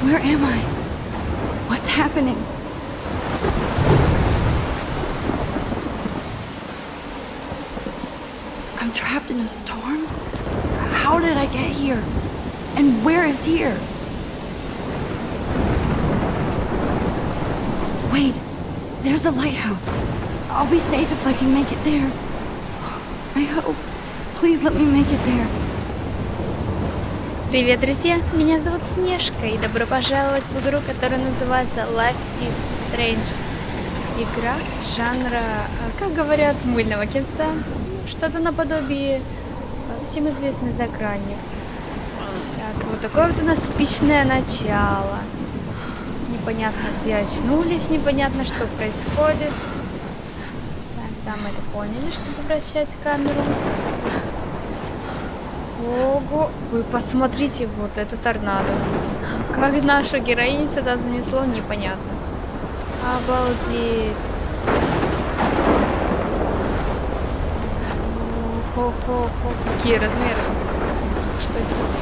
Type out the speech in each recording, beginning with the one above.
Where am I? What's happening? I'm trapped in a storm? How did I get here? And where is here? Wait, there's the lighthouse. I'll be safe if I can make it there. I hope. Please let me make it there. Привет, друзья! Меня зовут Снежка, и добро пожаловать в игру, которая называется Life is Strange. Игра жанра, как говорят, мыльного кинца. Что-то наподобие всем известной «За гранью». Так, вот такое вот у нас эпичное начало. Непонятно, где очнулись, непонятно, что происходит. Так, да, мы это поняли, чтобы вращать камеру. Ого, вы посмотрите, вот это торнадо. Как нашу героиню сюда занесло, непонятно. Обалдеть. Хо-хо-хо, какие размеры. Что здесь?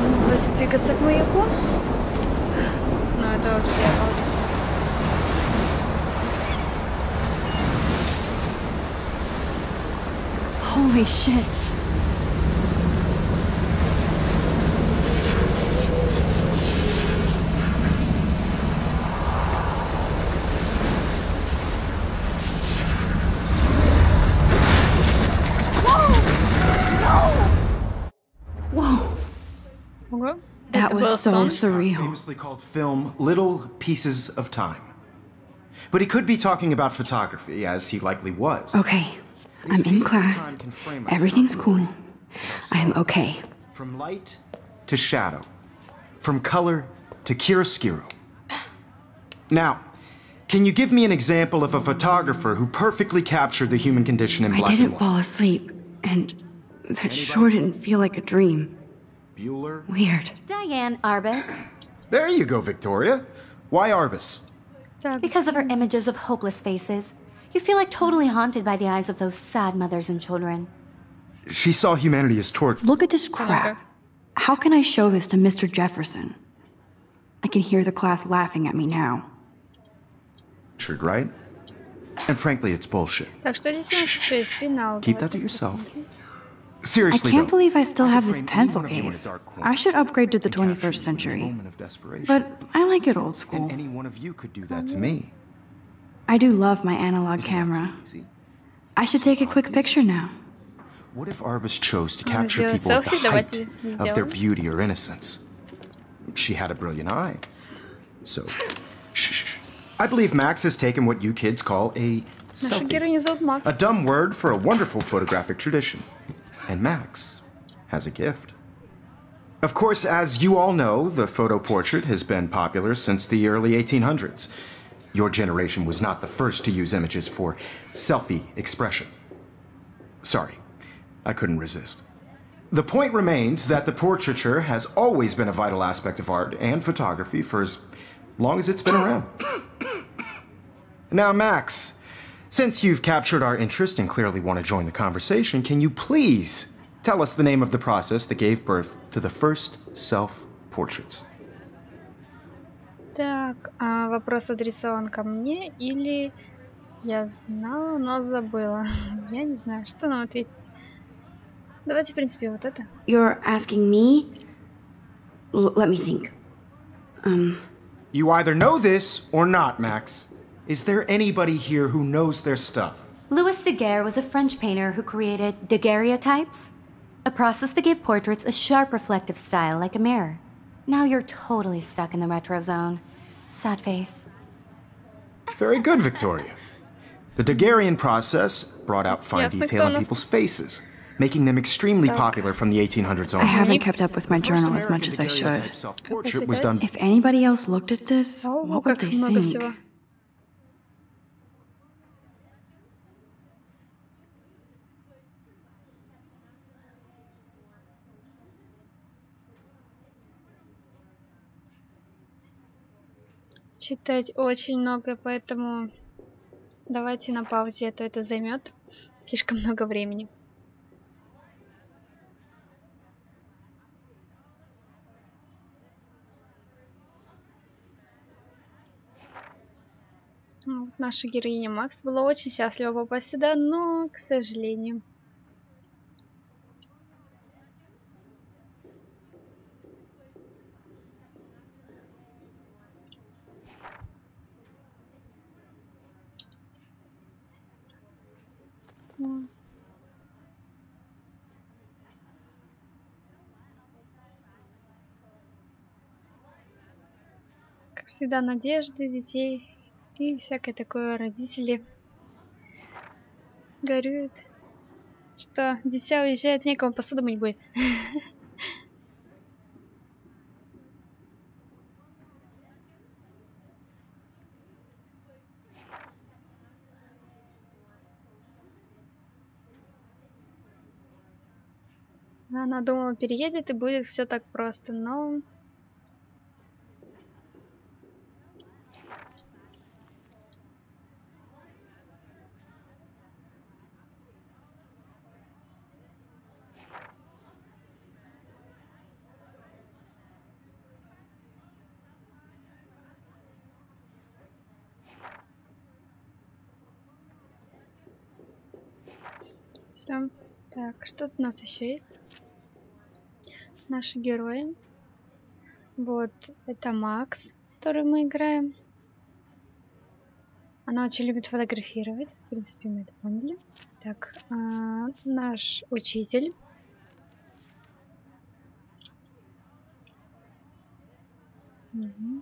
Ну, давайте двигаться к маяку. Ну, это вообще обалдеть. Holy shit. That was so surreal. Famously called film Little Pieces of Time. But he could be talking about photography, as he likely was. Okay, I'm in class. Everything's cool. I am okay. From light to shadow. From color to chiaroscuro. Now, can you give me an example of a photographer who perfectly captured the human condition in black and white? I didn't fall asleep, and that sure didn't feel like a dream. Bueller? Weird. Diane Arbus. There you go, Victoria. Why Arbus? Because of her images of hopeless faces. You feel like totally haunted by the eyes of those sad mothers and children. She saw humanity as tortured. Look at this crap. How can I show this to Mr. Jefferson? I can hear the class laughing at me now. Right? And frankly, it's bullshit. Так что здесь у нас еще есть пенал. Keep that to yourself. I Seriously, can't though, believe I still have this frame pencil any one of you in a case. dark corner I should upgrade to the and capture 21st you in a century. moment of desperation. But I like it old school. And any one of you could do that to me. I do love my analog camera. Easy. I should take a quick picture now. What if Arbus chose to capture сделать people at the селфи? height Давайте of their сделаем. beauty or innocence? She had a brilliant eye. So, shh. I believe Max has taken what you kids call a Нашу selfie. героиню зовут Макс. A dumb word for a wonderful photographic tradition. And Max has a gift. Of course, as you all know, the photo portrait has been popular since the early 1800s. Your generation was not the first to use images for selfie expression. Sorry, I couldn't resist. The point remains that the portraiture has always been a vital aspect of art and photography for as long as it's been around. Now, Max, since you've captured our interest and clearly want to join the conversation, can you please tell us the name of the process that gave birth to the first self-portraits? Так, вопрос адресован ко мне или я знала, но забыла. Я не знаю, что нам ответить. Давайте, в принципе, вот это. You're asking me? Let me think. You either know this or not, Max. Is there anybody here who knows their stuff? Louis Daguerre was a French painter who created daguerreotypes, a process that gave portraits a sharp reflective style like a mirror. Now you're totally stuck in the retro zone. Sad face. Very good, Victoria. The Daguerrean process brought out fine Ясно, detail кто у in нас. people's faces, making them extremely popular from the 1800s I on. haven't kept up with my journal as much as I should. Self-portrait was done. If anybody else looked at this, Ого, what would как they много think? всего. Читать очень много, поэтому давайте на паузе, а то это займет слишком много времени. Вот наша героиня Макс была очень счастлива попасть сюда, но, к сожалению. Как всегда, надежды детей и всякое такое. Родители горюют, что дитя уезжает, некому посуду мыть будет. Она думала, переедет и будет все так просто, но... Все. Так, что тут у нас еще есть? Наши герои. Вот, это Макс, который мы играем. Она очень любит фотографировать. В принципе, мы это поняли. Так, наш учитель.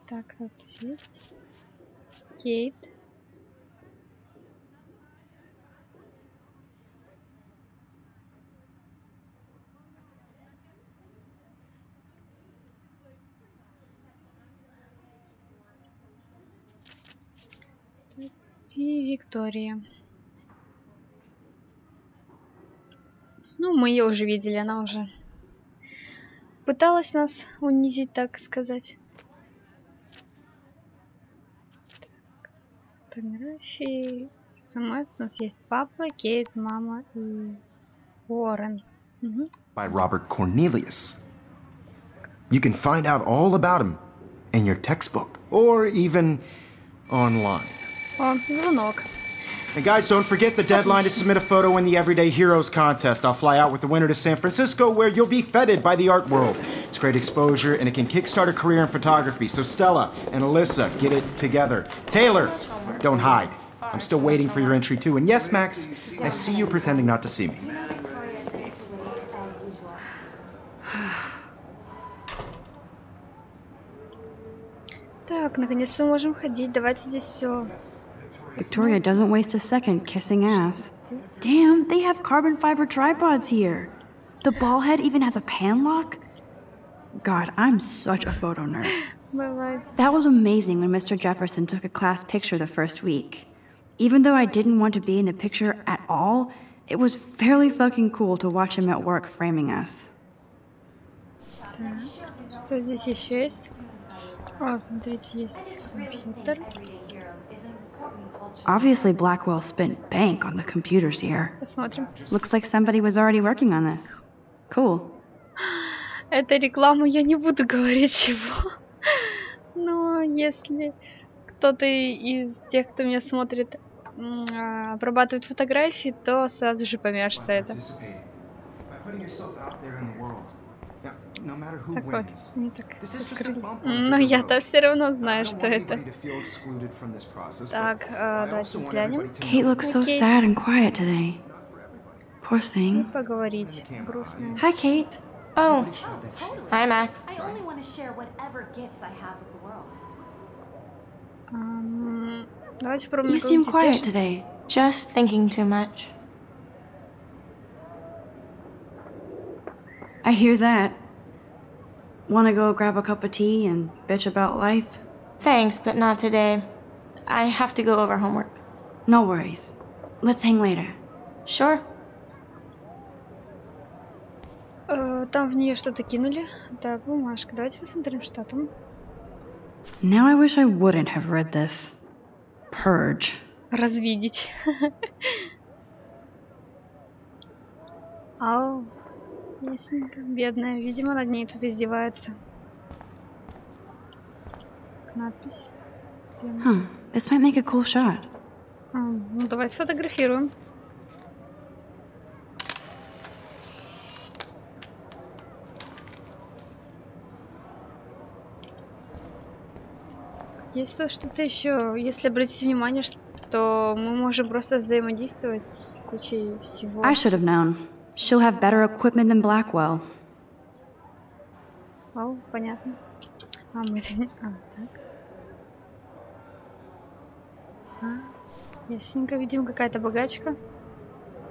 Так, тут есть. Кейт. И Виктория. Ну, мы ее уже видели, она уже пыталась нас унизить, так сказать. Так, фотографии, СМС. У нас есть папа, Кейт, мама и Уоррен. By Robert Cornelius. You can find out all about him in your textbook or even online. О, звонок. And guys, don't forget the deadline to submit a photo in the Everyday Heroes contest. I'll fly out with the winner to San Francisco, where you'll be feted by the art world. It's great exposure, and it can kickstart a career in photography. So Stella and Alyssa, get it together. Taylor, don't hide. I'm still waiting for your entry too. And yes, Max, I see you pretending not to see me. Так, наконец-то мы можем ходить. Давайте здесь все. Victoria doesn't waste a second kissing ass. Damn, they have carbon fiber tripods here. The ball head even has a pan lock. God, I'm such a photo nerd. Бывает. That was amazing when Mr. Jefferson took a class picture the first week. Even though I didn't want to be in the picture at all, it was fairly fucking cool to watch him at work framing us. Так, что здесь еще есть? О, смотрите, есть компьютер. Obviously, Blackwell spent bank on the computers here. Посмотрим. Looks like somebody was already working on this. Cool. Это реклама, я не буду говорить чего. Но если кто-то из тех, кто меня смотрит, обрабатывает фотографии, то сразу же поймешь, что это. Так вот, они так скрыли. Но я-то все равно знаю, что это. Так, давайте взглянем. Kate looks so sad and quiet today. Poor thing. Поговорить. Грустно. Hi, Kate. Oh, hi, Max. I only want to share whatever gifts I have with the world. Давайте попробуем. You seem quiet today. Just thinking too much. I hear that. Wanna go grab a cup of tea and bitch about life? Thanks, but not today. I have to go over homework. No worries. Let's hang later. Sure. Там в нее что-то кинули. Так, бумажка. Давайте посмотрим, что там. Now I wish I wouldn't have read this. Purge. развидеть. Ау, ясненько, бедная, видимо, над ней тут издеваются. Надпись. This might make a cool shot. Ну давай сфотографируем. Есть тут что-то еще? Если обратить внимание, что мы можем просто взаимодействовать с кучей всего. I should have known. She'll have better equipment than Blackwell. О, понятно. А, мы это не... А, так. Ясненько, видим, какая-то богачка.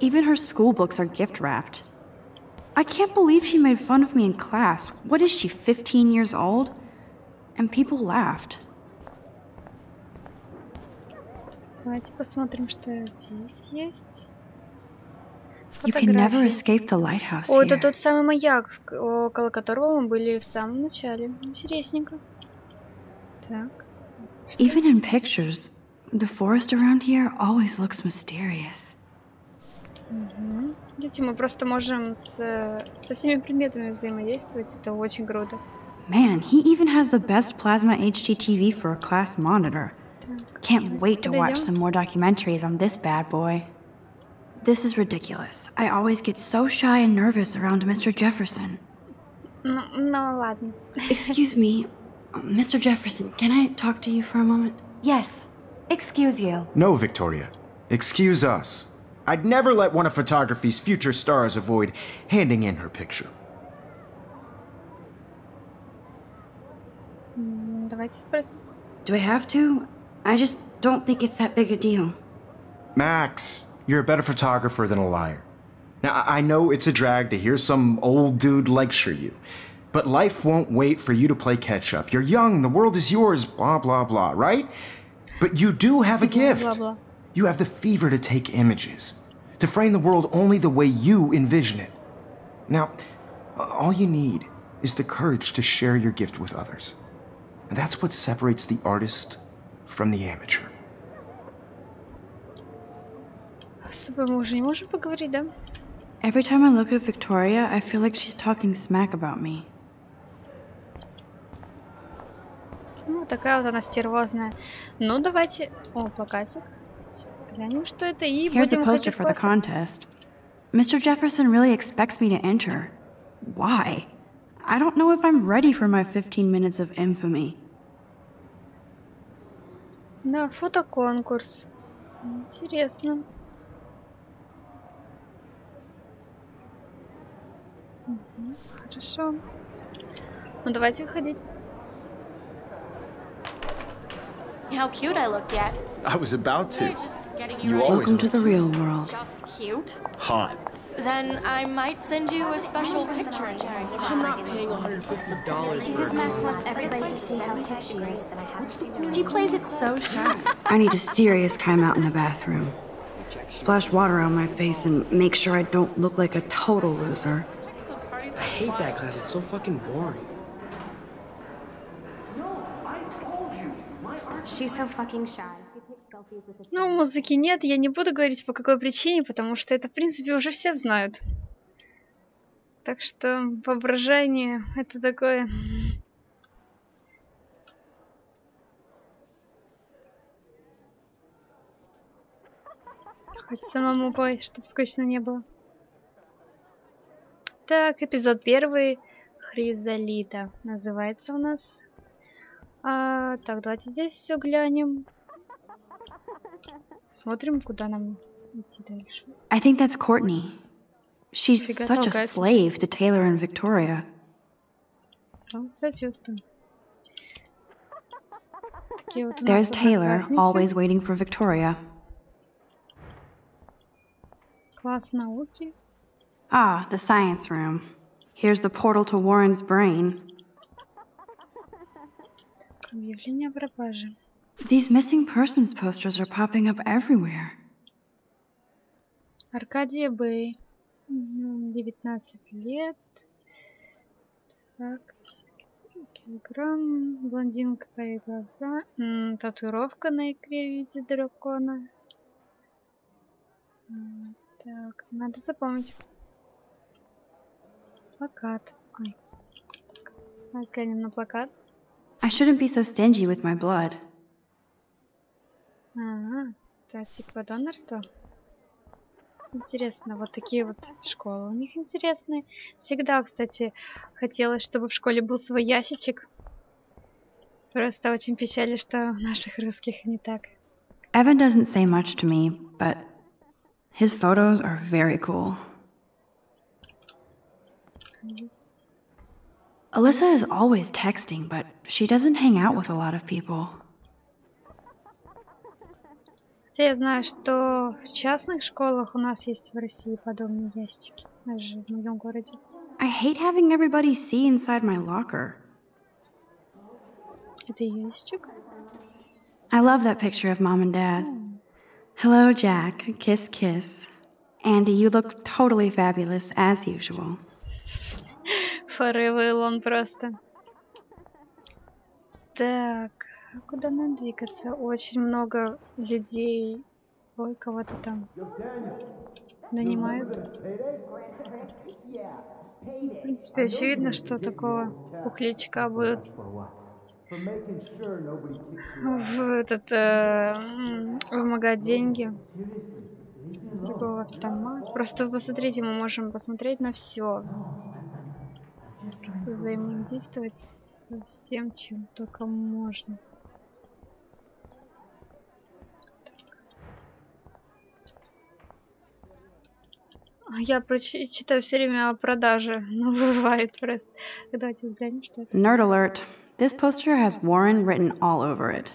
Even her school books are gift wrapped. I can't believe she made fun of me in class. What is she, 15 years old? And people laughed. Давайте посмотрим, что здесь есть. You can never escape the lighthouse О, here. это тот самый маяк, около которого мы были в самом начале. Интересненько. Так. Even in pictures, the forest around here always looks mysterious. Видите, мы просто можем со всеми предметами взаимодействовать. Это очень круто. Man, he even has the best plasma HDTV for a class monitor. Can't wait to watch some more documentaries on this bad boy. This is ridiculous. I always get so shy and nervous around Mr. Jefferson. Ну ладно. Excuse me, Mr. Jefferson, can I talk to you for a moment? Yes. Excuse you. No, Victoria. Excuse us. I'd never let one of photography's future stars avoid handing in her picture. Давайте спросим. Do I have to? I just don't think it's that big a deal. Max, you're a better photographer than a liar. Now, I know it's a drag to hear some old dude lecture you, but life won't wait for you to play catch-up. You're young, the world is yours, blah, blah, blah, right? But you do have a gift. Blah, blah. You have the fever to take images, to frame the world only the way you envision it. Now, all you need is the courage to share your gift with others. And that's what separates the artist from the amateur. С тобой мы уже не можем поговорить, да? Every time I look at Victoria, I feel like she's talking smack about me. Ну, такая вот она стервозная. Ну, давайте... О, плакатик. Сейчас глянем, что это, и Here's a будем poster ходить for the contest. Mr. Jefferson really expects me to enter. Why? I don't know if I'm ready for my 15 minutes of infamy. Да, фотоконкурс. Интересно. Хорошо. Ну, давайте выходить. How cute I look yet. I was about to. They're just getting You you ready. always Welcome to look the real world. Just cute. hot. Then I might send you a special picture in time. I'm not paying $150 Because for Max wants everybody to see how hip she is. She plays it so sharp. I need a serious timeout in the bathroom. Splash water on my face and make sure I don't look like a total loser. I hate that class, it's so fucking boring. She's so fucking shy. Ну, музыки нет, я не буду говорить по какой причине, потому что это, в принципе, уже все знают. Так что воображение — это такое... Хоть самому пой, чтоб скучно не было. Так, эпизод 1. Хризалида называется у нас. Так, давайте здесь все глянем. Смотрим, куда нам идти дальше. I think that's Courtney. She's Фига such a толкается. slave to Taylor and Victoria. Ну, сочувствуем. Такие вот у нас There's Taylor, одноклассницы. always waiting for Victoria. Класс науки. Ah, the science room. Here's the portal to Warren's brain. Объявление о пропаже. These missing persons posters are popping up everywhere. Аркадия Бэй. 19 лет. Так, килограмм. Блондинка, карие глаза. Татуировка на икре в виде дракона. Так, надо запомнить. Плакат. Ой. Так, взглянем на плакат. I shouldn't be so stingy with my blood. Ага, это типа донорство. Интересно, вот такие вот школы у них интересные. Всегда, кстати, хотелось, чтобы в школе был свой ящичек. Просто очень печально, что у наших русских не так. Evan doesn't say much to me, but his photos are very cool. Alyssa is always texting, but she doesn't hang out with a lot of people. Хотя я знаю, что в частных школах у нас есть в России подобные ящики. Даже в моем городе. I hate having everybody see inside my locker. Это ящик? I love that picture of Mom and Dad. Hello, Jack. Kiss, kiss. Andy, you look totally fabulous, as usual. Forever Alone просто. Так, куда нам двигаться? Очень много людей. Ой, кого-то там нанимают. В принципе, очевидно, что такого пухлячка будет вымогать деньги. Другого автомата. Просто посмотрите, мы можем посмотреть на все. Просто взаимодействовать со всем, чем только можно. Я читаю все время о продаже, но бывает просто. Давайте взглянем, что это. Nerd alert. This poster has Warren written all over it.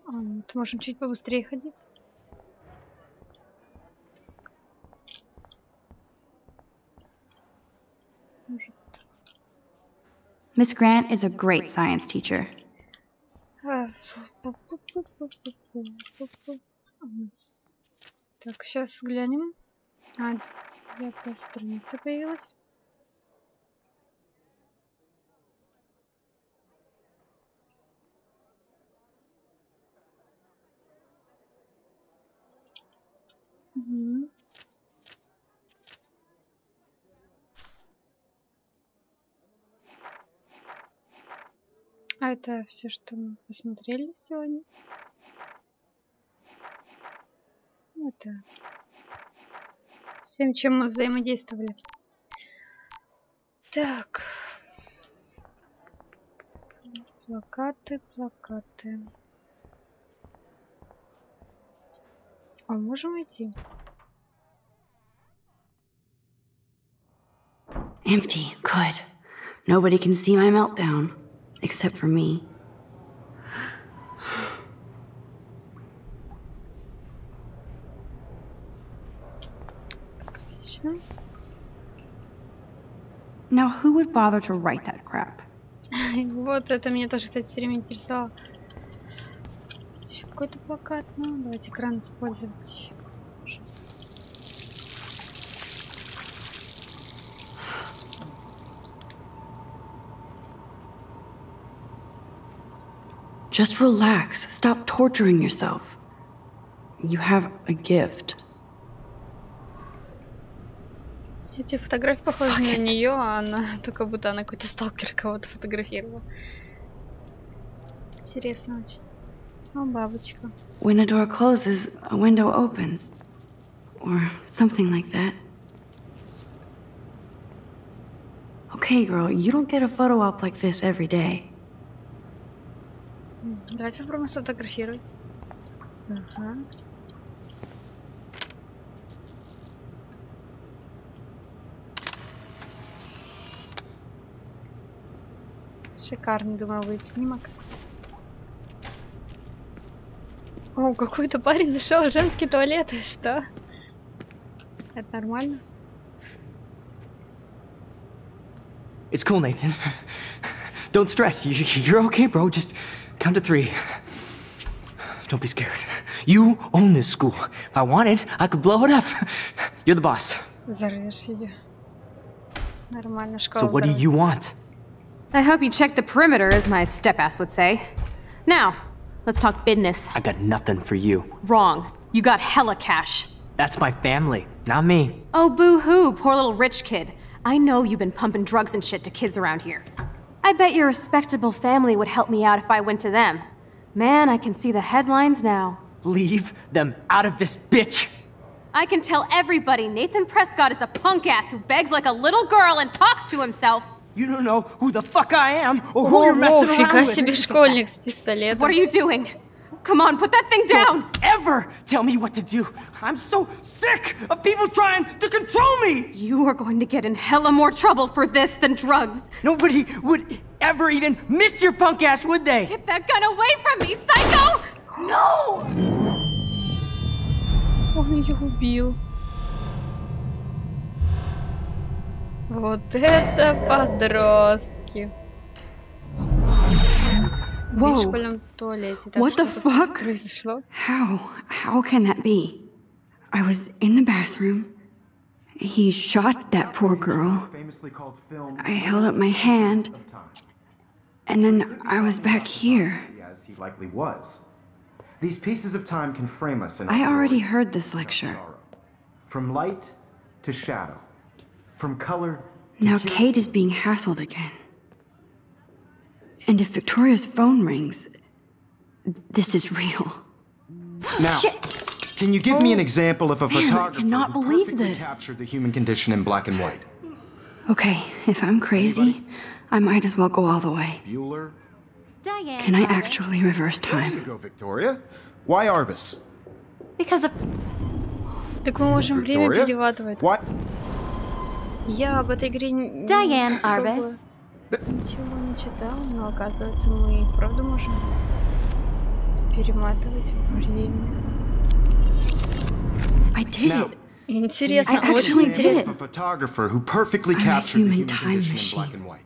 Вот, можем чуть побыстрее ходить. Miss Grant is a great science teacher. Так, сейчас глянем. 9-я страница появилась. Угу. А это все, что мы посмотрели сегодня. Это всем, чем мы взаимодействовали. Так. Плакаты, плакаты. А можем идти? Empty. Good. Nobody can see my meltdown. Except for me. Отлично. Now, who would bother to write that crap? Вот это меня тоже, кстати, все время интересовало. Еще какой-то плакат. Ну, давайте экран использовать. Just relax. Stop torturing yourself. You have a gift. Эти фотографии похожи на нее, а она только будто она какой-то сталкер кого-то фотографировала. Интересно очень. О, бабочка. When a door closes, a window opens. Or something like that. Okay, girl, you don't get a photo op like this every day. Давайте попробуем сфотографировать. Ага. Шикарный, думаю, будет снимок. О, какой-то парень зашел в женский туалет. Что? Это нормально? It's cool, Nathan. Don't stress. You're okay, bro. Just count to 3. Don't be scared. You own this school. If I wanted, I could blow it up. You're the boss. Взорвешь ее. Нормально, школа. So what do you want? I hope you checked the perimeter, as my step-ass would say. Now, Let's talk business. I got nothing for you. Wrong. You got hella cash. That's my family, not me. Oh, boo-hoo, poor little rich kid. I know you've been pumping drugs and shit to kids around here. I bet your respectable family would help me out if I went to them. Man, I can see the headlines now. Leave them out of this bitch! I can tell everybody Nathan Prescott is a punk ass who begs like a little girl and talks to himself. You don't know who the fuck I am or who you're messing around фига with. себе школьник с пистолетом. What are you doing? Come on, put that thing down! Don't ever tell me what to do. I'm so sick of people trying to control me. You are going to get in hella more trouble for this than drugs. Nobody would ever even miss your punk ass, would they? Get that gun away from me, psycho! No! Он ее убил. Вот это подростки. Whoa. В школьном туалете. Так What the что-то fuck? произошло. How can that be? I was in the bathroom. He shot that poor girl. I held up my hand. And then I was back here. As he likely was. These pieces of time can frame us in I already heard this lecture. From light to shadow. From color to Now hue. Kate is being hassled again. And if Victoria's phone rings, this is real. Now, can you give me an example of a Man, I photographer cannot who believe perfectly this. captured the human condition in black and white? Okay, if I'm crazy, I might as well go all the way. Bueller? Diane. Can I Arbus. actually reverse There you time? go, Victoria. Why Arbus? Because of Так мы можем время Victoria? перематывать. What? Я об этой игре Diane особо Arbus. ничего не читала, но оказывается мы и вправду можем перематывать время. I did Now, it. Интересно, I очень actually did интересно. A photographer who perfectly I'm a captured the human human time condition in machine. black and white.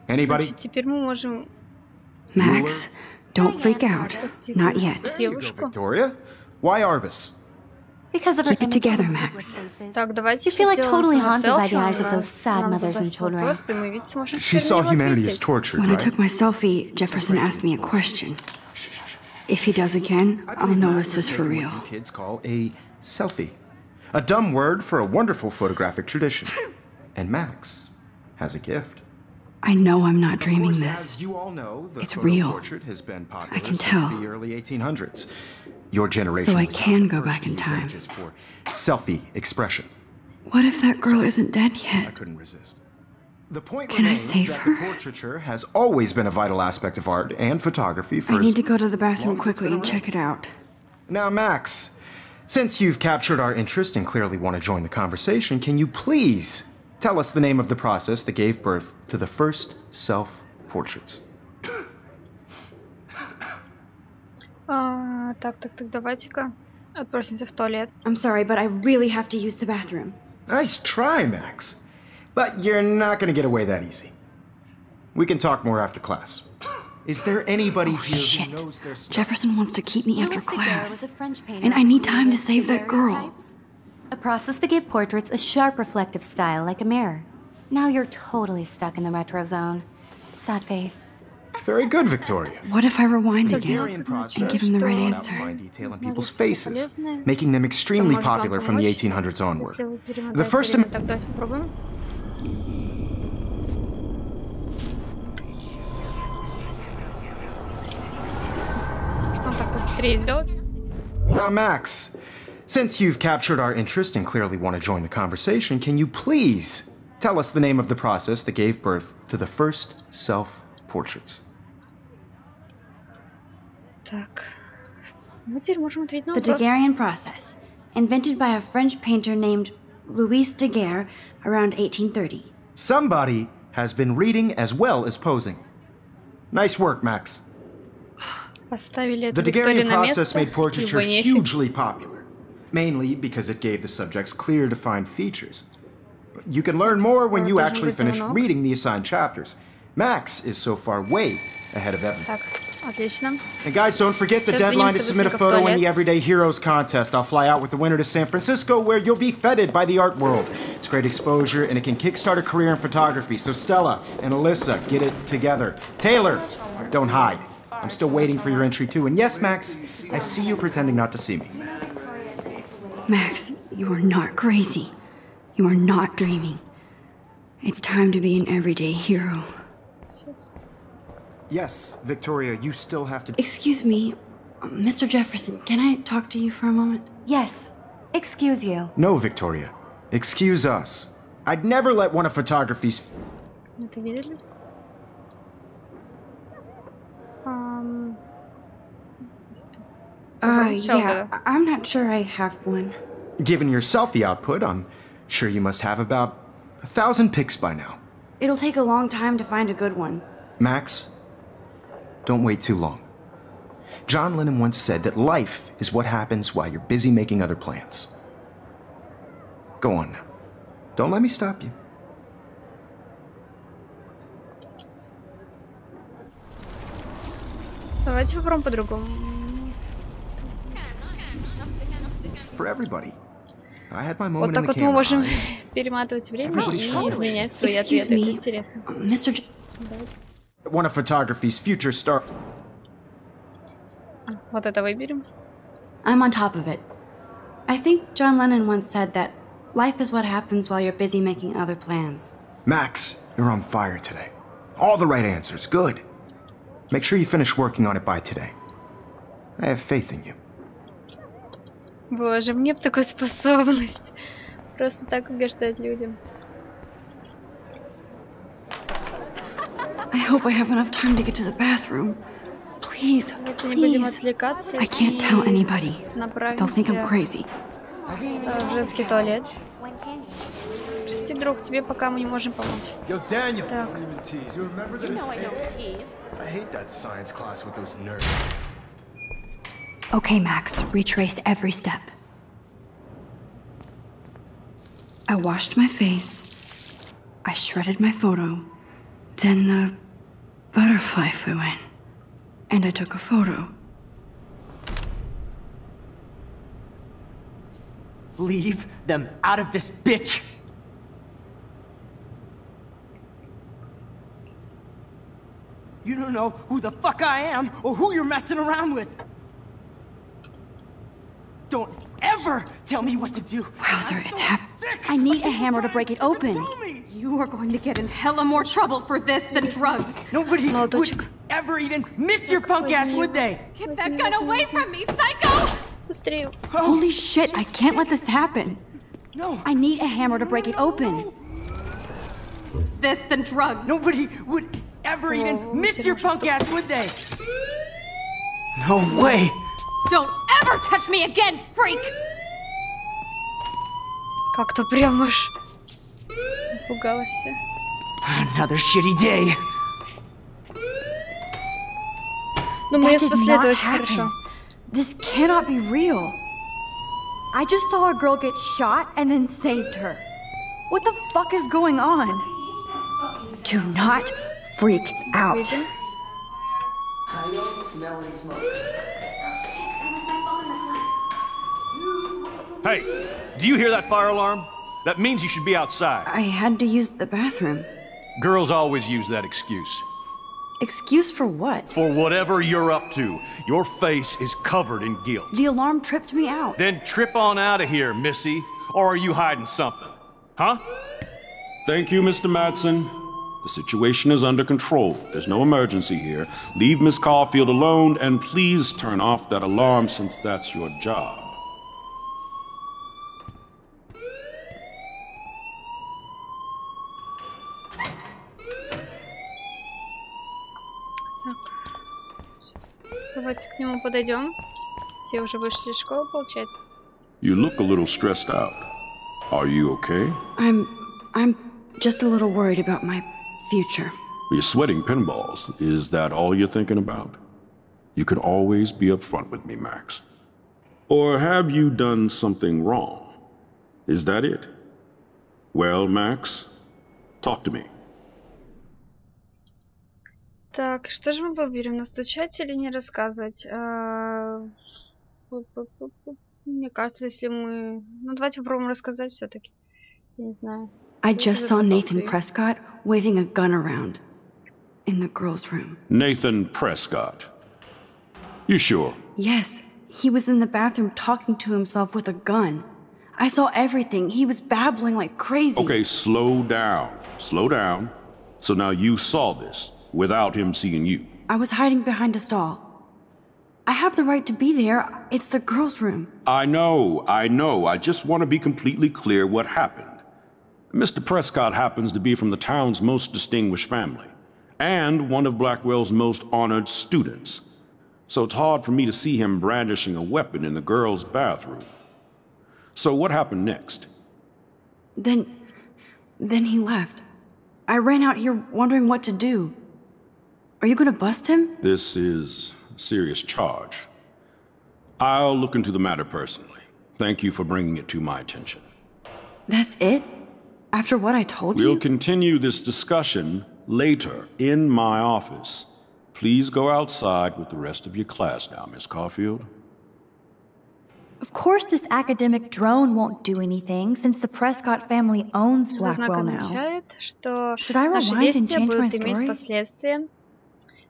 Anybody? Значит, теперь мы можем Max, don't freak out. спасти Not ту yet. There you go, девушку. Victoria. Why Arbus? because of her Keep it images together, of Max. public places. Так, давайте You feel like сделаем totally haunted by селфи. the eyes of those sad mothers and children. Вопрос, и мы ведь сможем She теперь на saw него humanity as ответить. tortured, When I right? took my selfie, Jefferson asked me a question. If he does again, I'll know this is for real. What you kids call a selfie. A dumb word for a wonderful photographic tradition. And Max has a gift. I know I'm not Of dreaming course, this. as you all know, the It's photo real. portrait has been popular I can since tell. the early 1800s. Your generation So I was can not the go first back to in use time. images for selfie expression. What if that girl isn't dead I yet? couldn't resist. The point Can I remains save that her? the portraiture has always been a vital aspect of art and photography for I need as to go to the bathroom long as it's quickly been and check it out. Now, Max, since you've captured our interest and clearly want to join the conversation, can you please tell us the name of the process that gave birth to the first self-portraits? Так, давайте-ка отпросимся в туалет. I'm sorry, but I really have to use the bathroom. Nice try, Max. But you're not going to get away that easy. We can talk more after class. Is there anybody here Shit. who knows their stuff? Jefferson wants to keep me after Louis Daguerre was class. a French painter And I who need time to created save that girl. daguerreotypes, a process that gave portraits a sharp reflective style like a mirror. Now you're totally stuck in the retro zone. Sad face. Very good, Victoria. What if I rewind The again Hungarian process and give him the right brought out answer? fine detail in Узнали people's что-то faces, полезное, making them что extremely может вам popular from the помочь. 1800s onward. Если вы The перемотаете first время, так давайте попробуем. Что он так быстрее сделать? Now, Max, since you've captured our interest and clearly want to join the conversation, can you please tell us the name of the process that gave birth to the first self-portraits? Так. Мы теперь можем ответить на The вопрос. Daguerrean process, invented by a French painter named Louis Daguerre around 1830. Somebody has been reading as well as posing. Nice work, Max. Поставили The эту Викторию Daguerrean на process место. made portraiture Его нефиг. hugely popular, mainly because it gave the subjects clear, defined features. You can learn more when you Должен actually быть finish звонок. reading the assigned chapters. Max is so far way ahead of everyone. Так, отлично. And guys, don't forget the Сейчас deadline to двинемся submit a быстренько в photo in туалет. the Everyday Heroes contest. I'll fly out with the winner to San Francisco, where you'll be feted by the art world. It's great exposure, and it can kickstart a career in photography. So Stella and Alyssa, get it together. Taylor, don't hide. I'm still waiting for your entry too. And yes, Max, I see you pretending not to see me. Max, you are not crazy. You are not dreaming. It's time to be an everyday hero. Yes, Victoria, you still have to... Excuse me, Mr. Jefferson, can I talk to you for a moment? Yes. Excuse you. No, Victoria. Excuse us. I'd never let one of photography's... Это видели? Yeah, I'm not sure I have one. Given your selfie output, I'm sure you must have about 1,000 pics by now. It'll take a long time to find a good one. Max, don't wait too long. John Lennon once said that life is what happens while you're busy making other plans. Go on now. Don't let me stop you. Давайте попробуем по-другому. For everybody. I had my Вот moment так in the вот мы camera. можем перематывать время и изменять свои ответы. Это интересно. Mr. Давайте. One of photography's future star... Вот это выберем. I'm on top of it. I think John Lennon once said that life is what happens while you're busy making other plans. Max, you're on fire today. All the right answers. Good. Make sure you finish working on it by today. I have faith in you. Боже, мне бы такую способность. Просто так угождать людям. I hope I have enough time to get to the bathroom. Please, Давайте не будем please. отвлекаться I can't tell anybody. They'll think I'm направимся crazy. в женский туалет. Прости, друг, тебе пока мы не можем помочь. Yo, Daniel. Так. You remember that I hate that science class with those nerds. Okay, Max, retrace every step. I washed my face. I shredded my photo. Then the butterfly flew in. And I took a photo. Leave them out of this bitch! You don't know who the fuck I am or who you're messing around with. Don't ever tell me what to do. Wowzer, it's happening. I need a hammer to break it open. You are going to get in hella more trouble for this than drugs. Nobody Молодочек. would ever even miss your punk ass, would they? Get that gun away from me, psycho! Быстрее. Holy shit, I can't let this happen. No. I need a hammer to break it open. This than drugs. Nobody would ever even miss your интересно, punk что- ass, would they? No way! Don't ever touch me again, freak! Как-то прям аж напугалась. Another shitty day. Но мы ее That did спасли, это not очень хорошо. happen. This cannot be real. I just saw a girl get shot and then saved her. What the fuck is going on? Do not freak out. Видим? Hey, do you hear that fire alarm? That means you should be outside. I had to use the bathroom. Girls always use that excuse. Excuse for what? For whatever you're up to, your face is covered in guilt. The alarm tripped me out. Then trip on out of here, Missy. Or are you hiding something? Huh? Thank you, Mr. Madsen. The situation is under control. There's no emergency here. Leave Miss Caulfield alone, and please turn off that alarm since that's your job. Давайте к нему подойдем. Все уже вышли из школы, получается. You look a little stressed out. Are you okay? I'm just a little worried about my future. You're sweating pinballs. Is that all you're thinking about? You can always be upfront with me, Max. Or have you done something wrong? Is that it? Well, Max, talk to me. Так, что же мы выберем? Настучать или не рассказывать? Мне кажется, если мы... Ну, давайте попробуем рассказать все-таки. Я не знаю. I just saw Nathan Prescott waving a gun around in the girls' room. Nathan Prescott. You sure? Yes, he was in the bathroom talking to himself with a gun. I saw everything. He was babbling like crazy. Okay, slow down. Slow down. So now you saw this without him seeing you. I was hiding behind a stall. I have the right to be there. It's the girls' room. I know. I just want to be completely clear what happened. Mr. Prescott happens to be from the town's most distinguished family, and one of Blackwell's most honored students. So it's hard for me to see him brandishing a weapon in the girls' bathroom. So what happened next? Then he left. I ran out here wondering what to do. Are you gonna bust him? This is a serious charge. I'll look into the matter personally. Thank you for bringing it to my attention. That's it? After what I told you? We'll continue this discussion later in my office. Please go outside with the rest of your class now, Miss Caulfield. Of course this academic drone won't do anything, since the Prescott family owns Blackwell now. Означает, что Should I наши rewind and действия change my будут иметь story? последствия.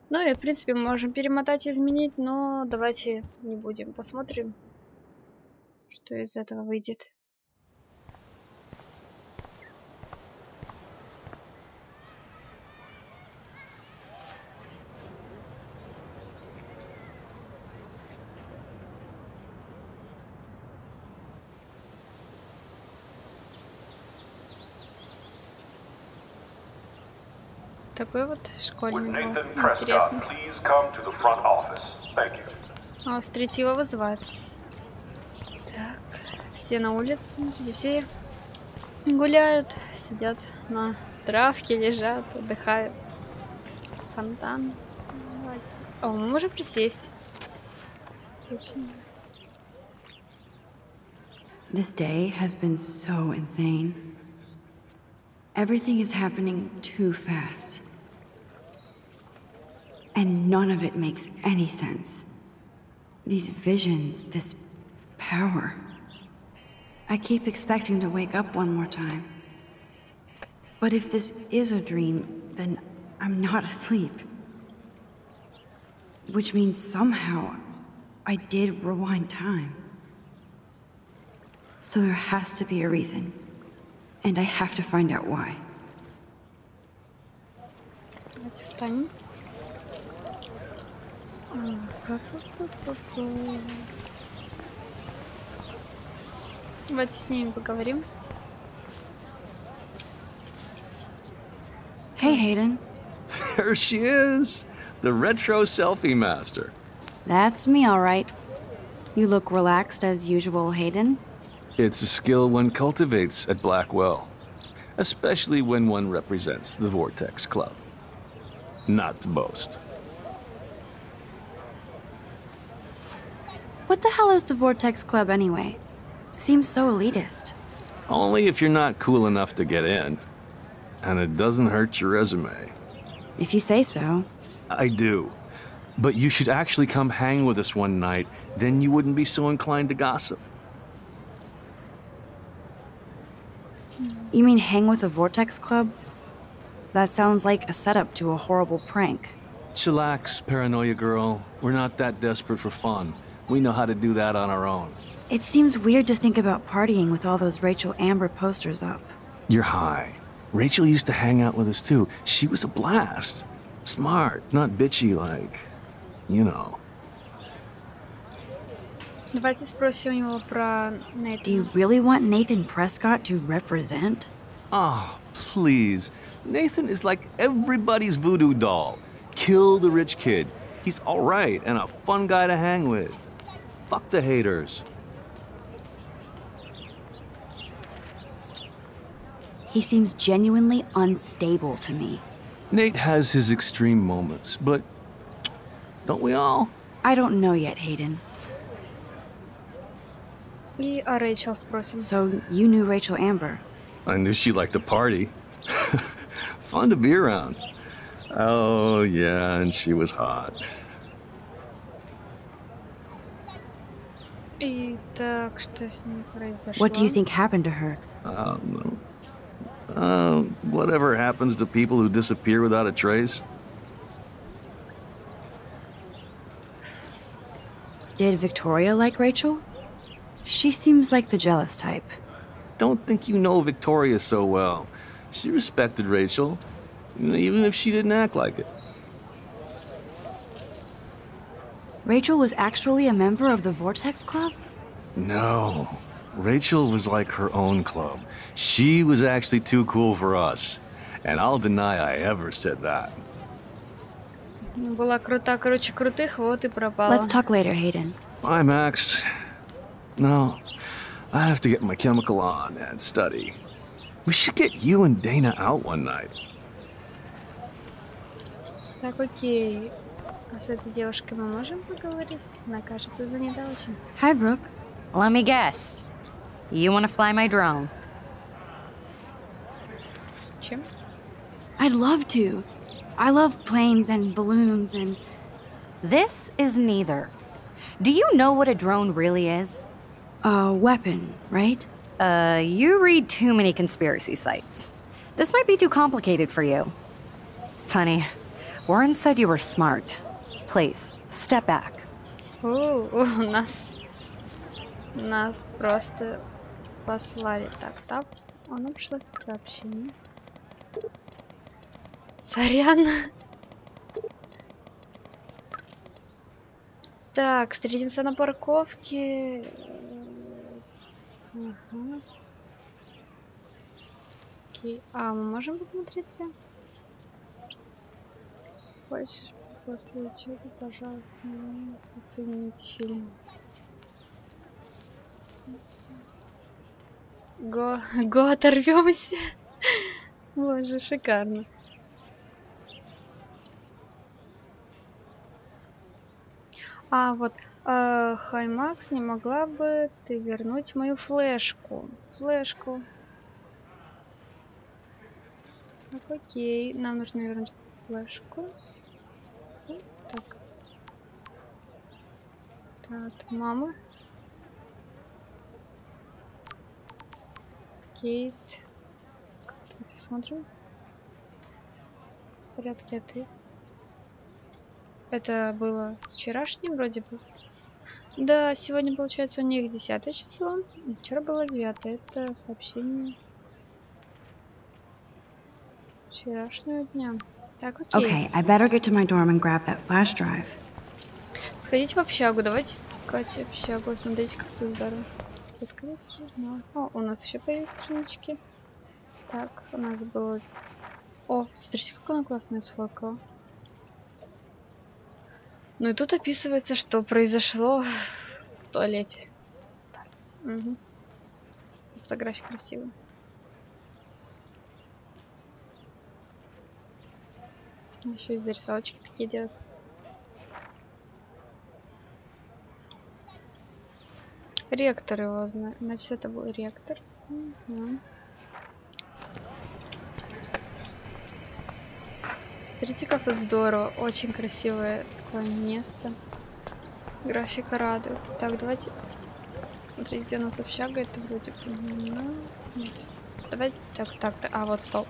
Ну и, в принципе, мы можем перемотать и изменить, но давайте не будем. Посмотрим, что из этого выйдет. Такой вот школьный был. Интересно. О, Стритива вызывает. Так, все на улице, все гуляют, сидят на травке, лежат, отдыхают. Фонтан. Давайте. О, мы можем присесть. Отлично. This day has been so insane. Everything is happening too fast. And none of it makes any sense. These visions, this power. I keep expecting to wake up one more time. But if this is a dream, then I'm not asleep. Which means somehow I did rewind time. So there has to be a reason. And I have to find out why. Давайте встанем. Давайте с ними поговорим. Hey, Hayden. There she is, the retro selfie master. That's me, all right. You look relaxed as usual, Hayden. It's a skill one cultivates at Blackwell, especially when one represents the Vortex Club. Not to boast. What the hell is the Vortex Club anyway? Seems so elitist. Only if you're not cool enough to get in. And it doesn't hurt your resume. If you say so. I do. But you should actually come hang with us one night, then you wouldn't be so inclined to gossip. You mean hang with the Vortex Club? That sounds like a setup to a horrible prank. Chillax, paranoia girl. We're not that desperate for fun. We know how to do that on our own. It seems weird to think about partying with all those Rachel Amber posters up. You're high. Rachel used to hang out with us too. She was a blast. Smart, not bitchy like, you know. Давайте спросим его про Нейтана. Do you really want Nathan Prescott to represent? Oh, please. Nathan is like everybody's voodoo doll. Kill the rich kid. He's all right and a fun guy to hang with. Fuck the haters. He seems genuinely unstable to me. Nate has his extreme moments, but don't we all? I don't know yet, Hayden. И о Рэйчел спросим. So you knew Rachel Amber? I knew she liked to party. Fun to be around. Oh, yeah, and she was hot. И так, что с ней произошло? What do you think happened to her? Whatever happens to people who disappear without a trace. Did Victoria like Rachel? She seems like the jealous type. Don't think you know Victoria so well. She respected Rachel, even if she didn't act like it. Rachel was actually a member of the Vortex Club? No. Rachel was like her own club. She was actually too cool for us. And I'll deny I ever said that. Была крута, короче, крутых, вот и пропала. Let's talk later, Hayden. Bye, Max. No, I have to get my chemical on and study. We should get you and Dana out one night. Так, окей. А с этой девушкой мы можем поговорить? Она, кажется, занята очень. Hi, Brooke. Let me guess. You want to fly my drone? Чем? I'd love to. I love planes and balloons and... This is neither. Do you know what a drone really is? A weapon, right? You read too many conspiracy sites. This might be too complicated for you. Funny. Warren said you were smart. Please, step back. Нас просто послали. Так, оно пришло сообщение. Сорян. Так, встретимся на парковке. Ага. Окей. А мы можем посмотреться? Хочешь после учебы, пожалуйста, оценить фильм? Го оторвемся. Боже, шикарно. А, вот, Хай, Макс, не могла бы ты вернуть мою флешку? Флешку. Так, окей, нам нужно вернуть флешку. Так. Так, мама. Кейт. Давайте посмотрим. В порядке, а ты? Это было вчерашнее вроде бы. Да, сегодня получается у них 10 число. Вчера было 9. Это сообщение вчерашнего дня. Так, окей. Okay, I better get to my dorm and grab that flash drive. Сходить в общагу. Давайте искать общагу. Смотрите, как ты здорово. Открыть журнал. О, у нас еще появились странички. Так, у нас было... О, смотрите, как она классно сфоткала. Ну и тут описывается, что произошло в туалете. Угу. Фотография красивая. Еще и зарисовочки такие делают. Ректор его знает. Значит, это был ректор. Угу. Смотрите, как тут здорово. Очень красивое такое место. Графика радует. Так, давайте смотреть, где у нас общага. Это вроде бы... Нет. Давайте... Так. А, вот стол.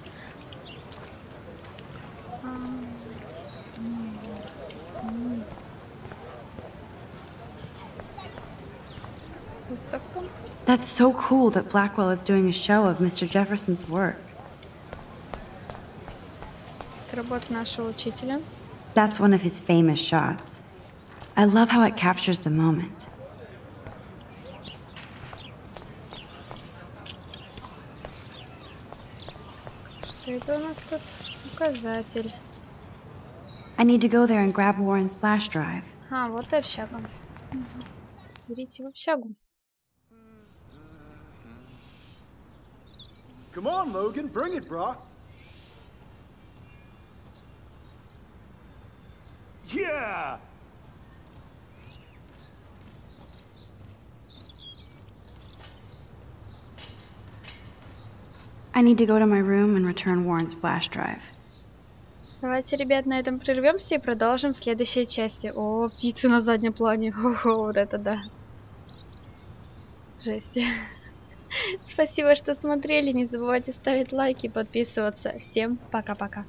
Выставка. That's so cool that Blackwell is doing a show of Mr. Jefferson's work. Это работа нашего учителя. That's one of his famous shots. I love how it captures the moment. Что это у нас тут? Указатель. I need to go there and grab Warren's flash drive. А, вот и общага. Берите в общагу. Come on, Logan, bring it, brah. Yeah. I need to go to my room and return Warren's flash drive. Давайте, ребят, на этом прервемся и продолжим в следующей части. О, птицы на заднем плане. Ого, вот это да. Жесть. Спасибо, что смотрели. Не забывайте ставить лайки и подписываться. Всем пока-пока.